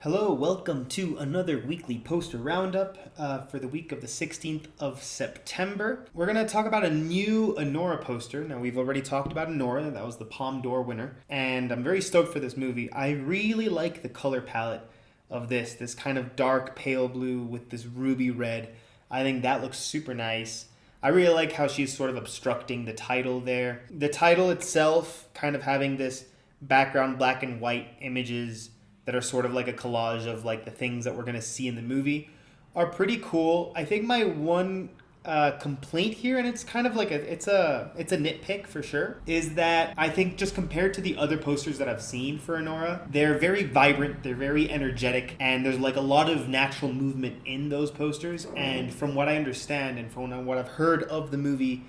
Hello, welcome to another weekly poster roundup for the week of the 16th of September. We're going to talk about a new Anora poster. Now, we've already talked about Anora, that was the Palme d'Or winner, and I'm very stoked for this movie. I really like the color palette of this kind of dark pale blue with this ruby red. I think that looks super nice. I really like how she's sort of obstructing the title there. The title itself kind of having this background black and white images that are sort of like a collage of like the things that we're going to see in the movie are pretty cool. I think my one complaint here, and it's kind of like it's a nitpick for sure, is that I think just compared to the other posters that I've seen for Anora, they're very vibrant, they're very energetic, and there's like a lot of natural movement in those posters. And from what I understand and from what I've heard of the movie,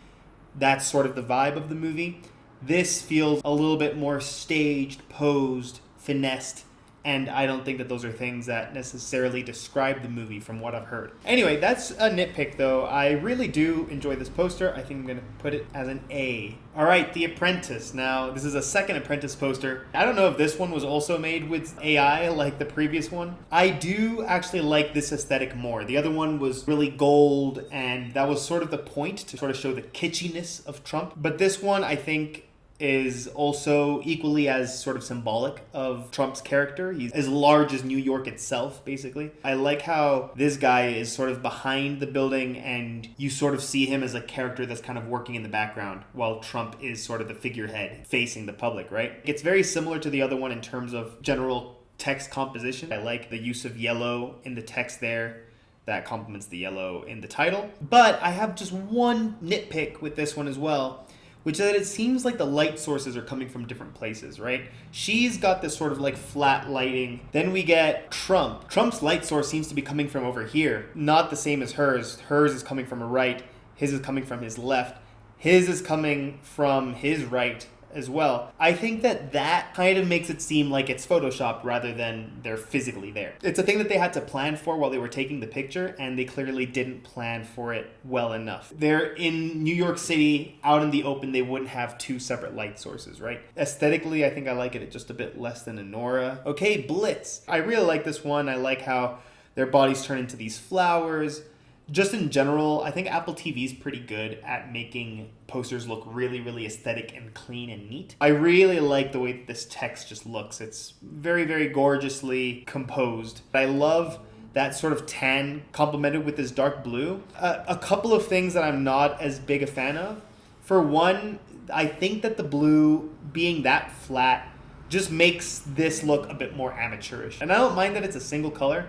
that's sort of the vibe of the movie. This feels a little bit more staged, posed, finessed, and I don't think that those are things that necessarily describe the movie from what I've heard. Anyway, that's a nitpick though. I really do enjoy this poster. I think I'm going to put it as an A. All right, The Apprentice. Now, this is a second Apprentice poster. I don't know if this one was also made with AI like the previous one. I do actually like this aesthetic more. The other one was really gold, and that was sort of the point to sort of show the kitschiness of Trump. But this one, I think, is also equally as sort of symbolic of Trump's character. He's as large as New York itself, basically. I like how this guy is sort of behind the building and you sort of see him as a character that's kind of working in the background while Trump is sort of the figurehead facing the public, right? It's very similar to the other one in terms of general text composition. I like the use of yellow in the text there. That complements the yellow in the title. But I have just one nitpick with this one as well, which is that it seems like the light sources are coming from different places, right? She's got this sort of like flat lighting. Then we get Trump. Trump's light source seems to be coming from over here, not the same as hers. Hers is coming from her right. His is coming from his left. His is coming from his right as well. I think that kind of makes it seem like it's photoshopped rather than they're physically there. It's a thing that they had to plan for while they were taking the picture, and they clearly didn't plan for it well enough. They're in New York City, out in the open, they wouldn't have two separate light sources, right? Aesthetically, I think I like it just a bit less than Anora. Okay, Blitz. I really like this one. I like how their bodies turn into these flowers. Just in general, I think Apple TV is pretty good at making posters look really, really aesthetic and clean and neat. I really like the way that this text just looks. It's very, very gorgeously composed. I love that sort of tan complemented with this dark blue. A couple of things that I'm not as big a fan of. For one, I think that the blue being that flat just makes this look a bit more amateurish. And I don't mind that it's a single color,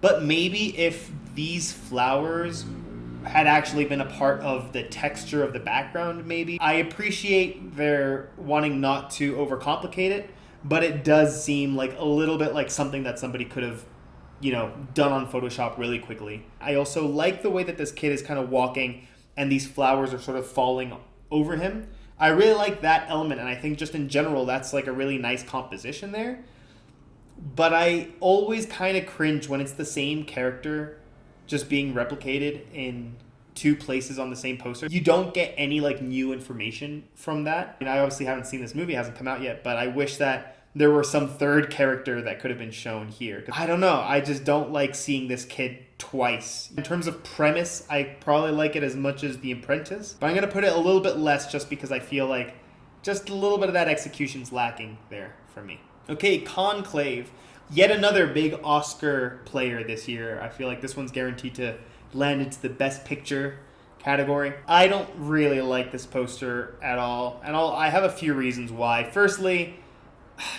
but maybe if these flowers had actually been a part of the texture of the background, maybe. I appreciate their wanting not to overcomplicate it, but it does seem like a little bit like something that somebody could have, done on Photoshop really quickly. I also like the way that this kid is kind of walking and these flowers are sort of falling over him. I really like that element, and I think just in general, that's like a really nice composition there. But I always kind of cringe when it's the same character just being replicated in two places on the same poster. You don't get any like new information from that. And I obviously haven't seen this movie, it hasn't come out yet, but I wish that there were some third character that could have been shown here. I don't know, I just don't like seeing this kid twice. In terms of premise, I probably like it as much as The Apprentice, but I'm going to put it a little bit less just because I feel like just a little bit of that execution's lacking there for me. Okay, Conclave. Yet another big Oscar player this year. I feel like this one's guaranteed to land into the Best Picture category. I don't really like this poster at all. And I have a few reasons why. Firstly,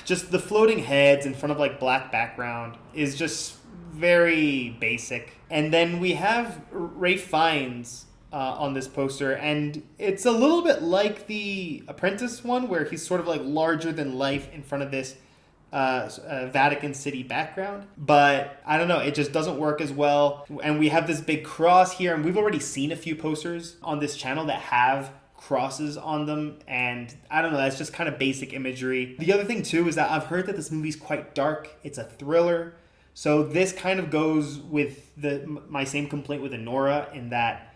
just the floating heads in front of like black background is just very basic. And then we have Ralph Fiennes on this poster, and it's a little bit like the Apprentice one where he's sort of like larger than life in front of this Vatican City background, but I don't know, it just doesn't work as well. And we have this big cross here, and we've already seen a few posters on this channel that have crosses on them, and I don't know, that's just kind of basic imagery. The other thing too is that I've heard that this movie's quite dark. It's a thriller, so this kind of goes with my same complaint with Anora in that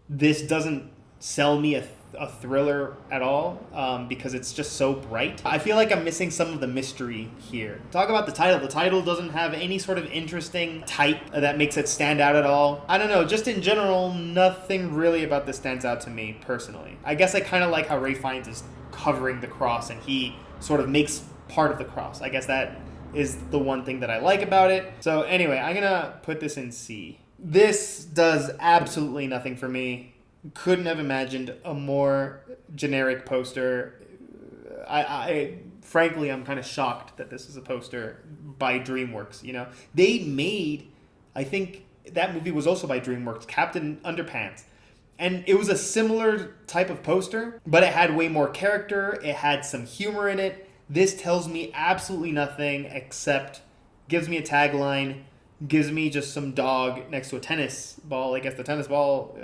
this doesn't sell me a a thriller at all, because it's just so bright. I feel like I'm missing some of the mystery here. Talk about the title. The title doesn't have any sort of interesting type that makes it stand out at all. I don't know, just in general, nothing really about this stands out to me personally. I guess I kind of like how Ray Fiennes is covering the cross and he sort of makes part of the cross. I guess that is the one thing that I like about it. So anyway, I'm gonna put this in C. This does absolutely nothing for me. Couldn't have imagined a more generic poster. I frankly, I'm kind of shocked that this is a poster by DreamWorks. You know, they made, I think that movie was also by DreamWorks, Captain Underpants. And it was a similar type of poster, but it had way more character. It had some humor in it. This tells me absolutely nothing except gives me a tagline, gives me just some dog next to a tennis ball. I guess the tennis ball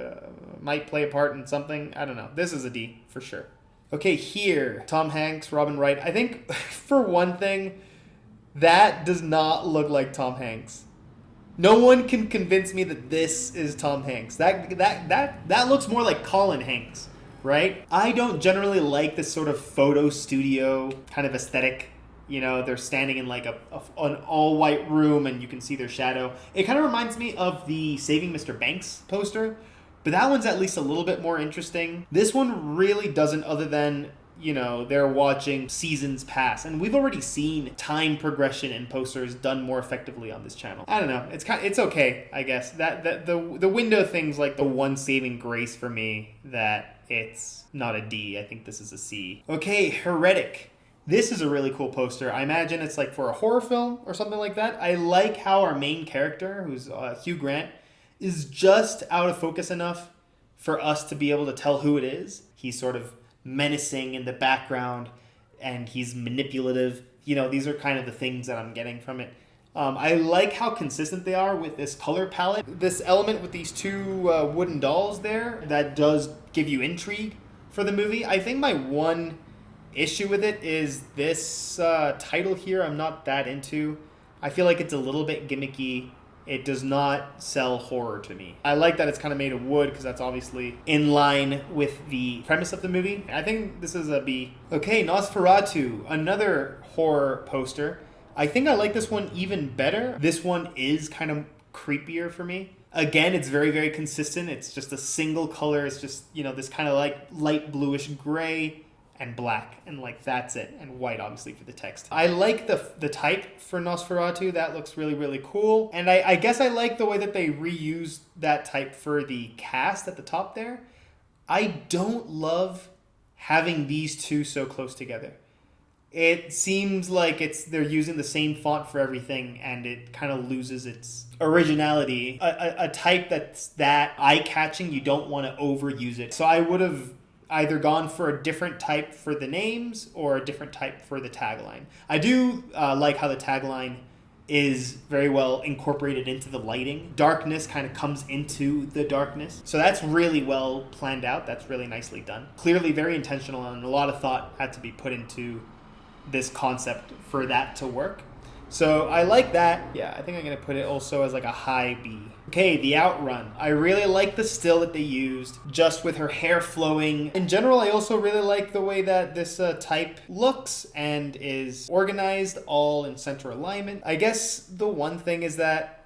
might play a part in something. I don't know. This is a D for sure. Okay, here, Tom Hanks, Robin Wright. I think for one thing, that does not look like Tom Hanks. No one can convince me that this is Tom Hanks. That looks more like Colin Hanks, right? I don't generally like this sort of photo studio kind of aesthetic. You know, they're standing in like an all-white room and you can see their shadow. It kind of reminds me of the Saving Mr. Banks poster, but that one's at least a little bit more interesting. This one really doesn't, other than, you know, they're watching seasons pass. And we've already seen time progression in posters done more effectively on this channel. I don't know. It's okay, I guess. The window thing's like the one saving grace for me that it's not a D. I think this is a C. Okay, Heretic. This is a really cool poster. I imagine it's like for a horror film or something like that. I like how our main character, who's Hugh Grant, is just out of focus enough for us to be able to tell who it is. He's sort of menacing in the background and he's manipulative. You know, these are kind of the things that I'm getting from it. I like how consistent they are with this color palette. This element with these two wooden dolls there, that does give you intrigue for the movie. I think my one issue with it is this title here I'm not that into. I feel like it's a little bit gimmicky. It does not sell horror to me. I like that it's kind of made of wood because that's obviously in line with the premise of the movie. I think this is a B. Okay, Nosferatu, another horror poster. I think I like this one even better. This one is kind of creepier for me. Again, it's very, very consistent. It's just a single color. It's just, you know, this kind of like light bluish gray and black, and like that's it, and white obviously for the text. I like the type for Nosferatu. That looks really, really cool. And I guess I like the way that they reused that type for the cast at the top there. I don't love having these two so close together. It seems like they're using the same font for everything, and it kind of loses its originality. A type that's that eye-catching, you don't want to overuse it. So I would have either gone for a different type for the names or a different type for the tagline. I do like how the tagline is very well incorporated into the lighting. Darkness kind of comes into the darkness. So that's really well planned out. That's really nicely done. Clearly very intentional, and a lot of thought had to be put into this concept for that to work. So I like that. Yeah, I think I'm going to put it also as like a high B. Okay, the Outrun. I really like the still that they used, just with her hair flowing. In general, I also really like the way that this type looks and is organized, all in center alignment. I guess the one thing is that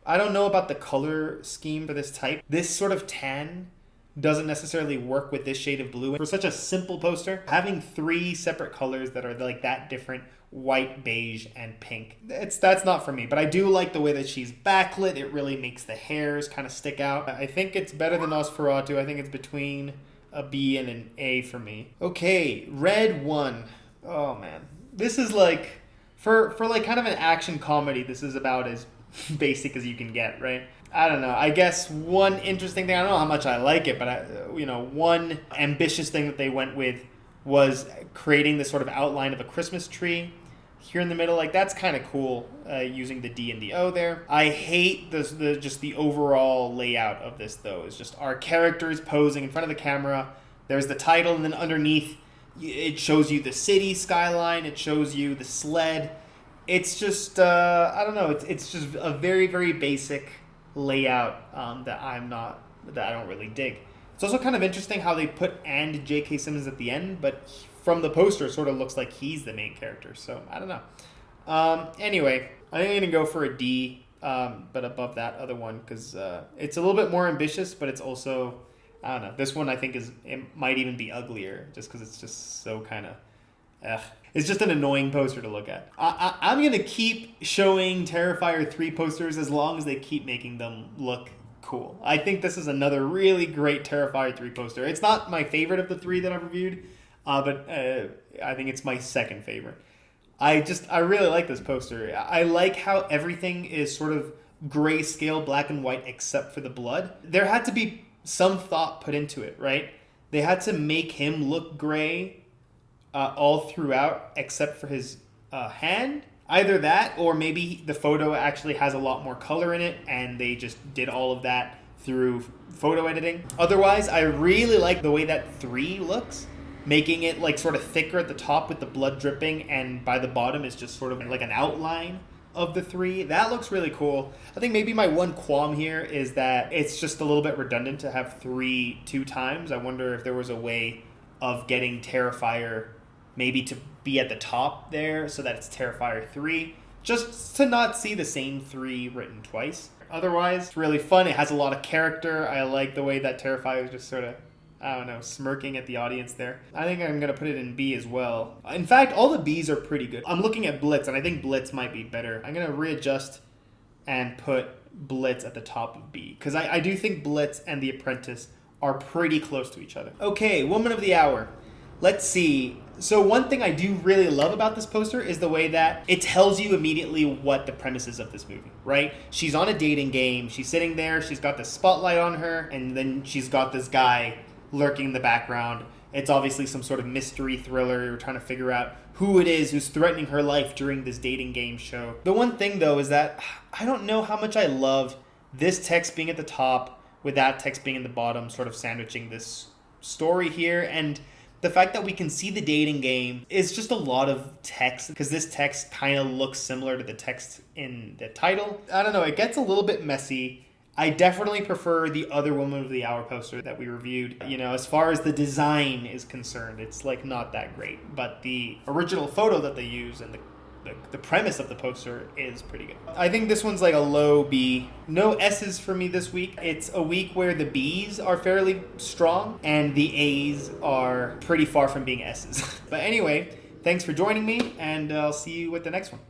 I don't know about the color scheme for this type. This sort of tan doesn't necessarily work with this shade of blue. For such a simple poster, having three separate colors that are like that different, white, beige, and pink, that's not for me. But I do like the way that she's backlit. It really makes the hairs kind of stick out. I think it's better than Nosferatu. I think it's between a B and an A for me. Okay, Red 1. Oh man, this is like for like kind of an action comedy. This is about as basic as you can get, right? I don't know. I guess one interesting thing, I don't know how much I like it, but one ambitious thing that they went with was creating this sort of outline of a Christmas tree here in the middle. Like, that's kind of cool, using the D and the O there. I hate just the overall layout of this, though. It's just our characters posing in front of the camera. There's the title, and then underneath it shows you the city skyline. It shows you the sled. It's just, I don't know. It's just a very, very basic layout that I don't really dig. It's also kind of interesting how they put and J.K. Simmons at the end, but from the poster, it sort of looks like he's the main character. So I don't know. Anyway, I think I'm gonna go for a D, but above that other one because it's a little bit more ambitious, but it's also, I don't know. This one I think it might even be uglier just because it's just so kind of, it's just an annoying poster to look at. I'm gonna keep showing Terrifier 3 posters as long as they keep making them look cool. I think this is another really great Terrifier 3 poster. It's not my favorite of the 3 that I've reviewed, but I think it's my second favorite. I really like this poster. I like how everything is sort of grayscale, black and white, except for the blood. There had to be some thought put into it, right? They had to make him look gray all throughout, except for his hand. Either that, or maybe the photo actually has a lot more color in it, and they just did all of that through photo editing. Otherwise, I really like the way that 3 looks, making it like sort of thicker at the top with the blood dripping, and by the bottom is just sort of like an outline of the 3. That looks really cool. I think maybe my one qualm here is that it's just a little bit redundant to have 3 2 times. I wonder if there was a way of getting Terrifier maybe to be at the top there so that it's Terrifier 3, just to not see the same 3 written twice. Otherwise, it's really fun. It has a lot of character. I like the way that Terrifier is just sort of, I don't know, smirking at the audience there. I think I'm going to put it in B as well. In fact, all the Bs are pretty good. I'm looking at Blitz, and I think Blitz might be better. I'm going to readjust and put Blitz at the top of B, because I do think Blitz and The Apprentice are pretty close to each other. Okay, Woman of the Hour. Let's see. So one thing I do really love about this poster is the way that it tells you immediately what the premise is of this movie, right? She's on a dating game. She's sitting there. She's got the spotlight on her, and then she's got this guy lurking in the background. It's obviously some sort of mystery thriller. You're trying to figure out who it is who's threatening her life during this dating game show. The one thing, though, is that I don't know how much I love this text being at the top with that text being in the bottom, sort of sandwiching this story here. And the fact that we can see the dating game is just a lot of text, because this text kind of looks similar to the text in the title. I don't know, it gets a little bit messy. I definitely prefer the other Woman of the Hour poster that we reviewed. You know, as far as the design is concerned, it's like not that great. But the original photo that they use and the premise of the poster is pretty good. I think this one's like a low B. No S's for me this week. It's a week where the B's are fairly strong and the A's are pretty far from being S's. But anyway, thanks for joining me, and I'll see you with the next one.